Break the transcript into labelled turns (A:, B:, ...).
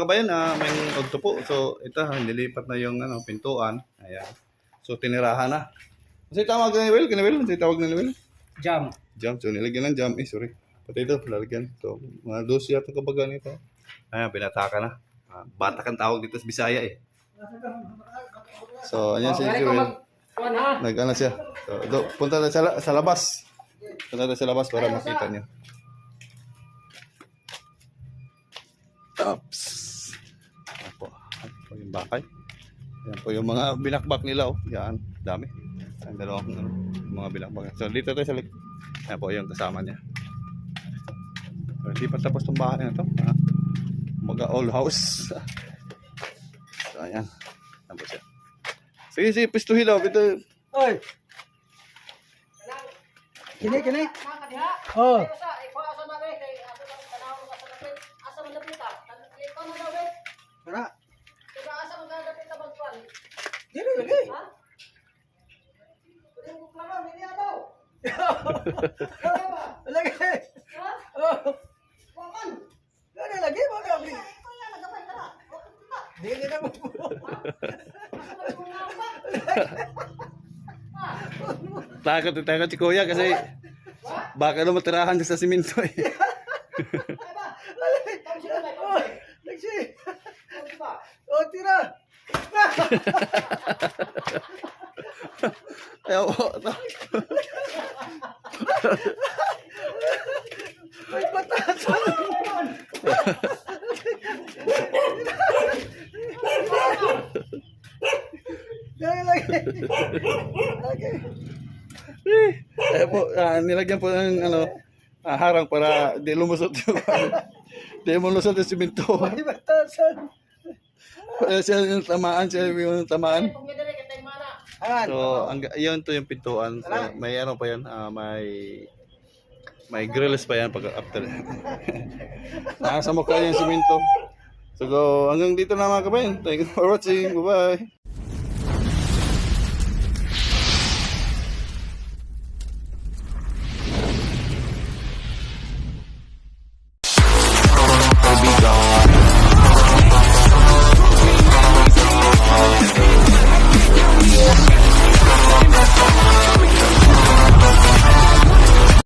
A: mga kabayan, may ogto po. So ito, nilipat na yung pintuan. Ayan. So tinirahan na. Kasi tawag na ni Will? Kasi tawag na ni Will?
B: Jam.
A: Jam. So nilagyan ng jam. Sorry. Pati ito, lalagyan. So mga dosi yata kabaga nito. Ayan, pinataka na. Batak ang tawag dito sa Bisaya eh. So ayan si Will. Nag-ano siya. So, punta na sa labas. Punta na sa labas para makita niyo. Oops. Ayan po. Ayan po yung bakay. Ayan po yung mga binakbak nila. Oh. Yan. Dami. Ayan, dalawang mga binakbak. So dito tayo sa likod. Ayan po yung kasama niya. So, hindi pa tapos itong bahay na ito. Mga old house. So ayan. Ayan po siya. Sige, pistuhin daw. Ito.
B: Oy. Kini. Oh. Tara. Dili lagi. Lagi. Oh. Dili lagi mo gabi. Dili na mo.
A: Takot si Kuya kasi baka na matirahan sa simento eh.
B: Lagi. Oh, tira.
A: Ayaw.
B: May patasan. Dali lagi.
A: Ayaw po, nilagyan po ng harang para di lumusot yung di mo lusot yung simento.
B: May patasan.
A: Siya yung tamaan.
B: Ayan.
A: So, yun to yung pintuan. So, may ano pa yan, may grills pa yan pag after. Nasa mukha yung simento. So, hanggang dito na mga kabayan. Thank you for watching. Bye-bye.